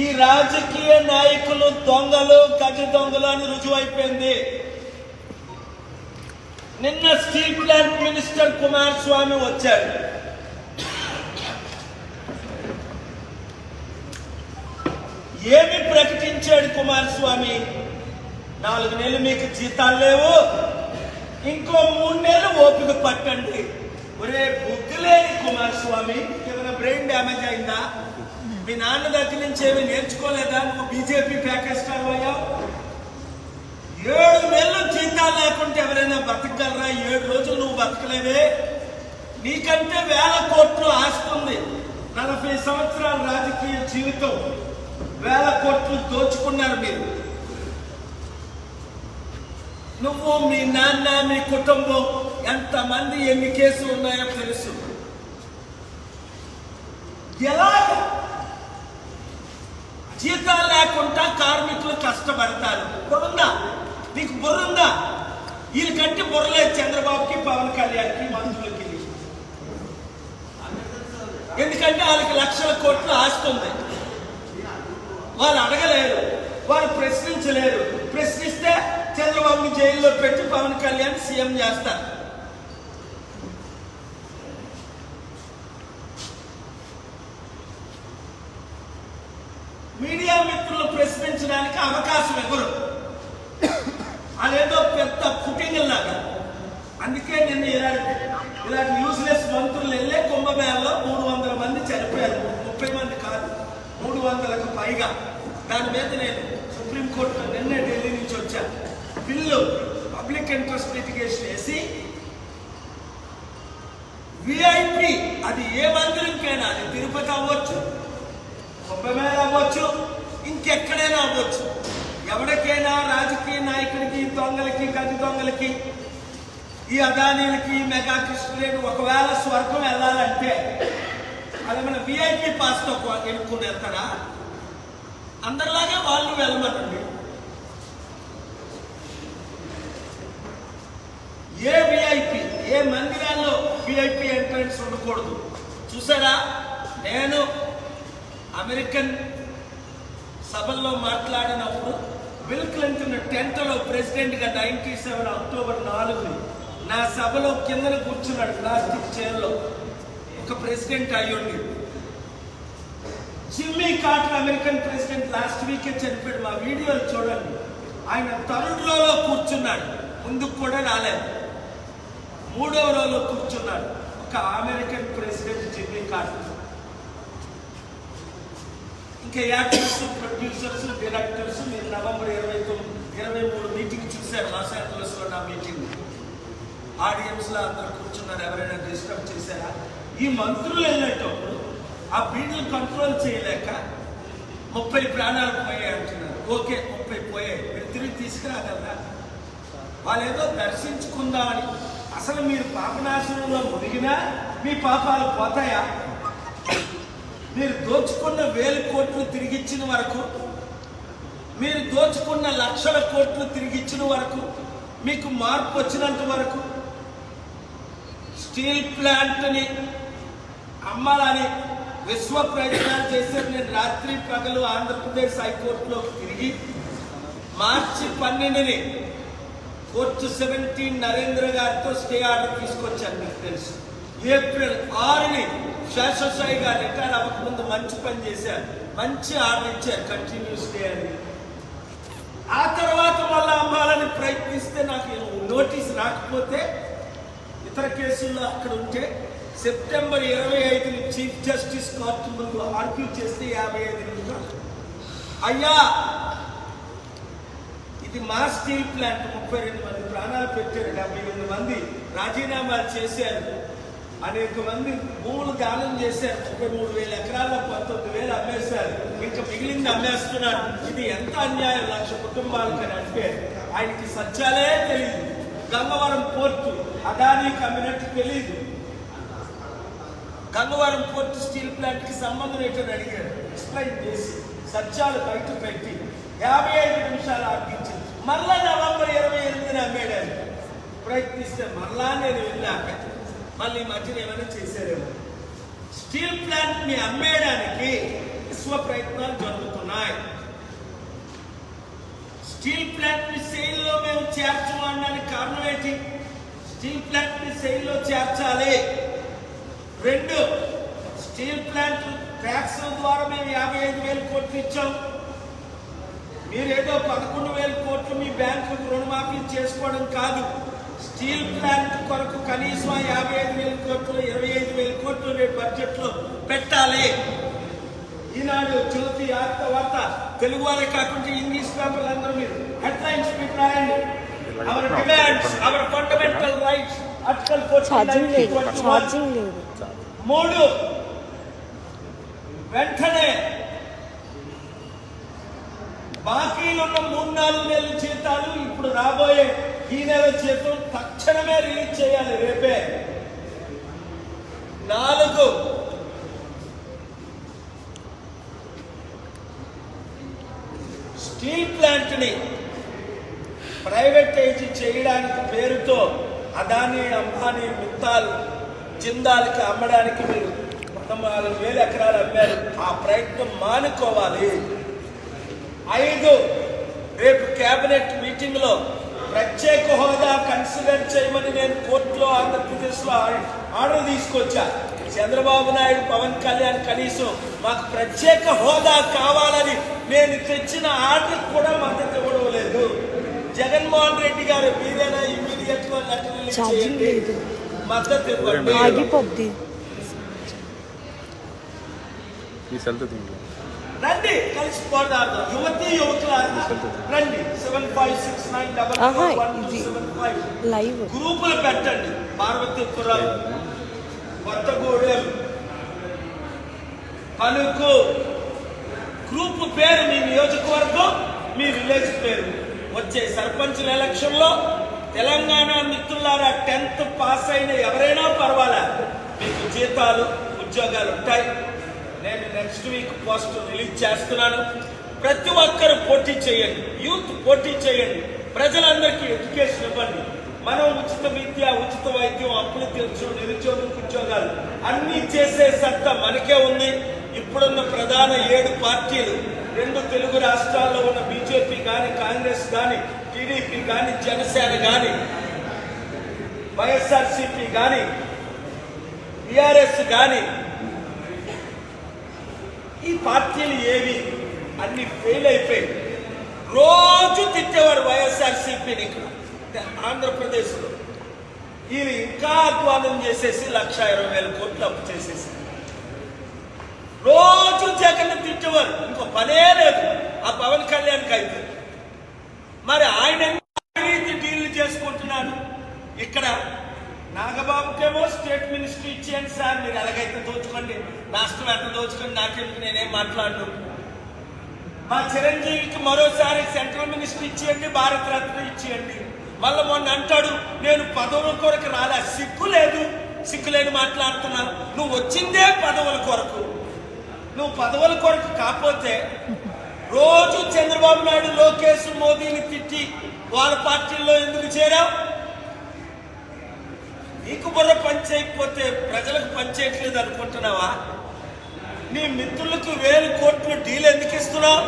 ఈ రాజకీయ నాయకులు దొంగలు, గజ దొంగలు అని రుజువైపోయింది. నిన్న స్టీల్ ప్లాంట్ మినిస్టర్ కుమారస్వామి వచ్చాడు. ఏమి ప్రకటించాడు కుమారస్వామి? 4 నెలలు మీకు జీతాలు లేవు, ఇంకో 3 నెలలు ఓపిక పట్టండి. ఒరే బుగ్గులేని కుమారస్వామి, ఏమైనా బ్రెయిన్ డ్యామేజ్ అయిందా? మీ నాన్న దగ్గర నుంచి ఏమి నేర్చుకోలేదా? నువ్వు బీజేపీ ప్యాకేజ్ స్టార్ అయ్యావు. 7 నెలలు జీతాలు లేకుంటే ఎవరైనా బతకగలరా? 7 రోజులు నువ్వు బతకలేవే. నీకంటే 1000 కోట్లు ఆస్తుంది. 40 సంవత్సరాల రాజకీయ జీవితం, 1000 కోట్లు దోచుకున్నారు మీరు. నువ్వు, మీ నాన్న, మీ కుటుంబం, ఎంతమంది ఎన్ని కేసులు ఉన్నాయో తెలుసు. ఎలాగ జీతాలు లేకుండా కార్మికులు కష్టపడతారు? బుర్రుందా నీకు? బుర్రుందా? వీళ్ళకంటే బుర్రలేదు చంద్రబాబుకి, పవన్ కళ్యాణ్కి, మంత్రులకి. ఎందుకంటే వాళ్ళకి లక్షల కోట్లు ఆస్తుంది. వాళ్ళు అడగలేరు, వాళ్ళు ప్రశ్నించలేరు. ప్రశ్నిస్తే చంద్రబాబుని జైల్లో పెట్టి పవన్ కళ్యాణ్ సీఎం చేస్తారు. మీడియా మిత్రులు ప్రశ్నించడానికి అవకాశం ఎవరు? అదేదో పెద్ద పుట్టింగ్ లాగా. అందుకే నిన్న ఇలాంటి యూజ్లెస్ మంత్రులు వెళ్ళే కుంభమేళలో 300 మంది చనిపోయారు. 30 మంది కాదు, 300కు పైగా. దాని మీద నేను సుప్రీంకోర్టులో నిన్నే ఢిల్లీ నుంచి వచ్చాను. బిల్లు పబ్లిక్ ఇంట్రెస్ట్ లిటిగేషన్ వేసి విఐపి, అది ఏ మందిరంకైనా, అది తిరుపతి అవ్వచ్చు, కుంభమేళ అవ్వచ్చు, ఇంకెక్కడైనా అవ్వచ్చు, ఎవరికైనా, రాజకీయ నాయకుడికి, దొంగలకి, గజ దొంగలకి, ఈ అదానీలకి, మెగా కృష్ణులకి ఒకవేళ స్వర్గం వెళ్ళాలంటే అది మన విఐపి పాస్తో ఎన్నుకుని వెళ్తారా? అందరిలాగే వాళ్ళు వెళ్ళమనండి. ఏ విఐపి, ఏ మందిరాల్లో విఐపి ఎంట్రన్స్ ఉండకూడదు. చూసారా, నేను అమెరికన్ సభల్లో మాట్లాడినప్పుడు బిల్ క్లింటన్ 10th లో ప్రెసిడెంట్గా 97 అక్టోబర్ 4 నా సభలో కిందన కూర్చున్నాడు ప్లాస్టిక్ చైర్లో. ఒక ప్రెసిడెంట్ అయ్యుండి. Jimmy Carter American president last వీకే చనిపోయాడు. మా వీడియోలు చూడండి. ఆయన 3rd రోలో కూర్చున్నాడు, ముందుకు కూడా రాలేదు. 3వ రోలో కూర్చున్నాడు ఒక అమెరికన్ ప్రెసిడెంట్ జిమ్మీ కార్టర్. ఇంకా యాక్టర్స్, ప్రొడ్యూసర్స్, డైరెక్టర్స్, మీరు నవంబర్ 23 మీటింగ్ చూశారు లాస్ ఏంజలస్ లో. నా మీటింగ్ ఆడియన్స్ లో అందరూ కూర్చున్నారు. ఎవరైనా డిస్టర్బ్ చేశారా? ఈ మంత్రులు వెళ్ళేటప్పుడు ఆ బీడ్లు కంట్రోల్ చేయలేక 30 ప్రాణాలు పోయాయి అంటున్నారు. ఓకే, 30 పోయాయి, మీరు తిరిగి తీసుకురాగలరా? వాళ్ళు ఏదో దర్శించుకుందామని. అసలు మీరు పాపనాశనంలో మునిగినా మీ పాపాలు పోతాయా? మీరు దోచుకున్న 1000 కోట్లు తిరిగిచ్చిన వరకు, మీరు దోచుకున్న లక్షల కోట్లు తిరిగిచ్చిన వరకు, మీకు మార్పు వచ్చినంత వరకు, స్టీల్ ప్లాంట్ని అమ్మాలని విశ్వ ప్రయత్నాలు చేశారు. నేను రాత్రి పగలు ఆంధ్రప్రదేశ్ హైకోర్టులో తిరిగి మార్చి 12ని కోర్టు 17 నరేంద్ర గారితో స్టే ఆర్డర్ తీసుకొచ్చాను. మీకు తెలుసు. ఏప్రిల్ 6ని శేషసాయి గారు రిటైర్ అవ్వకముందు మంచి పని చేశారు, మంచి ఆర్డర్ ఇచ్చారు, కంటిన్యూస్ స్టే అని. ఆ తర్వాత మళ్ళీ అమ్మాలని ప్రయత్నిస్తే నాకు నోటీస్ రాకపోతే, ఇతర కేసుల్లో అక్కడ ఉంటే, సెప్టెంబర్ 25ని చీఫ్ జస్టిస్ కోర్టు ముందు ఆర్గ్యూ చేస్తే 55 నిమిషాలు. అయ్యా, ఇది మా స్టీల్ ప్లాంట్, 32 మంది ప్రాణాలు పెట్టారు, 78 మంది రాజీనామాలు చేశారు, అనేక మంది భూములు దానం చేశారు, 33,000 ఎకరాల్లో 19,000 అమ్మేశారు, ఇంకా మిగిలింది అమ్మేస్తున్నారు. ఇది ఎంత అన్యాయం 1,00,000 కుటుంబాలకని అంటే ఆయనకి సత్యాలే తెలియదు. గంగవరం పోర్టు అదానీకి అమ్మినట్టు తెలియదు. గంగవరం పోర్టు స్టీల్ ప్లాంట్ కి సంబంధం ఏంటని అడిగారు. ఎక్స్ప్లెయిన్ చేసి సత్యాలు బయట పెట్టి 55 నిమిషాలు ఆర్గించింది. మళ్ళా నవంబర్ 28ని అమ్మేడారు. ప్రయత్నిస్తే మళ్ళా నేను వెళ్ళాక మళ్ళీ మధ్యన ఏమైనా చేశారేమో. స్టీల్ ప్లాంట్ ని అమ్మేయడానికి విశ్వ ప్రయత్నాలు జరుగుతున్నాయి. చేర్చము అనడానికి కారణం ఏంటి? స్టీల్ ప్లాంట్ ని సెయిల్లో చేర్చాలి. 2, స్టీల్ ప్లాంట్ ట్యాక్స్ ద్వారా మేము 55,000 కోట్లు ఇచ్చాం. మీరేదో 11,000 కోట్లు మీ బ్యాంకులకు రుణమాఫీ చేసుకోవడం కాదు. స్టీల్ ప్లాంట్ కొరకు కనీసం 55,000 కోట్లు 25,000 కోట్లు రేపు బడ్జెట్ లో పెట్టాలి. ఈనాడు, జ్యోతి, వార్త తెలుగు వారే కాకుండా ఇంగ్లీష్ పేపర్లు అందరూ మీరు హెడ్లైన్స్ పెట్టి రాయండి. Hour demands, hour fundamental rights, article 14 3 వెంటనే బాకీలున్న 3-4 నెలల జీతాలు ఇప్పుడు రాబోయే ఈ నెల జీతం తక్షణమే రిలీజ్ చేయాలి. రేపే. 4, స్టీల్ ప్లాంట్ ని ప్రైవేటైజ్ చేయడానికి పేరుతో అదానీ, అంబానీ, మిత్తాల్, జిందాల్కి అమ్మడానికి మీరు 14,000 ఎకరాలు అమ్మారు. ఆ ప్రయత్నం మానుకోవాలి. 5, రేపు కేబినెట్ మీటింగ్ లో ప్రత్యేక హోదా కన్సిడర్ చేయమని నేను కోర్టులో ఆంధ్రప్రదేశ్ లో ఆర్డర్ తీసుకొచ్చా. చంద్రబాబు నాయుడు, పవన్ కళ్యాణ్ కనీసం మాకు ప్రత్యేక హోదా కావాలని నేను తెచ్చిన ఆర్డర్ కూడా మద్దతు ఇవ్వడం లేదు. జగన్మోహన్ రెడ్డి గారు మీరైనా ఇమీడియట్ గా లెటర్ రిలీజ్ చేయండి, మద్దతు ఇవ్వండి. రండి, కలిసి పోరాడదాం. యువతులు రండి. 7569441275 గ్రూపులు పెట్టండి. పార్వతీపురం, కొత్తగూడెం, పలుకు గ్రూప్ పేరు, మీ నియోజకవర్గం, మీ విలేజ్ పేరు. వచ్చే సర్పంచుల ఎలక్షన్ లో తెలంగాణ మిత్రులారా 10th పాస్ అయిన ఎవరైనా పర్వాలా, మీకు జీతాలు, ఉద్యోగాలు ఉంటాయి. నేను నెక్స్ట్ వీక్ పోస్ట్ రిలీజ్ చేస్తున్నాను. ప్రతి ఒక్కరు పోటీ చేయండి, యూత్ పోటీ చేయండి, ప్రజలందరికీ ఎడ్యుకేషన్ ఇవ్వండి. మనం ఉచిత విద్య, ఉచిత వైద్యం, అప్పులు తీర్చు, నిరుద్యోగం, ఉద్యోగాలు అన్ని చేసే సత్తా మనకే ఉంది. ఇప్పుడున్న ప్రధాన 7 పార్టీలు, 2 తెలుగు రాష్ట్రాల్లో ఉన్న బీజేపీ కానీ, కాంగ్రెస్ కానీ, టీడీపీ కానీ, జనసేన కానీ, వైఎస్ఆర్సీపీ కానీ, టిఆర్ఎస్ కానీ, ఈ పార్టీలు ఏవి అన్ని ఫెయిల్ అయిపోయి రోజు తిట్టేవారు వైఎస్ఆర్సీపీని. ఇక్కడ ఆంధ్రప్రదేశ్ లో వీళ్ళు ఇంకా అధ్వానం చేసేసి 1,20,000 కోట్లు అప్పు చేసేసి రోజు జగన్ తిట్టేవారు. ఇంకో పనే లేదు ఆ పవన్ కళ్యాణ్కి అయితే. మరి ఆయన డీల్ చేసుకుంటున్నాడు. ఇక్కడ నాగబాబుకేమో స్టేట్ మినిస్ట్రీ ఇచ్చేయండి సార్, మీరు ఎలాగైతే దోచుకోండి, రాష్ట్రం ఎంత దోచుకోండి, నాకెందుకు, నేనేం మాట్లాడను. మా చిరంజీవికి మరోసారి సెంట్రల్ మినిస్ట్రీ ఇచ్చేయండి, భారత రత్న ఇచ్చేయండి. మళ్ళీ మొన్న అంటాడు నేను పదవుల కొరకు రాలే. సిగ్గులేని మాట్లాడుతున్నావు. నువ్వు వచ్చిందే పదవుల కొరకు. నువ్వు పదవుల కొరకు కాకపోతే రోజు చంద్రబాబు నాయుడు, లోకేష్, మోదీని తిట్టి వాళ్ళ పార్టీల్లో ఎందుకు చేరావు? నీకు బుర్ర పనిచేయకపోతే ప్రజలకు పనిచేయట్లేదు అనుకుంటున్నావా? నీ మిత్రులకు 1,000 కోట్లు డీల్ ఎందుకు ఇస్తున్నావు?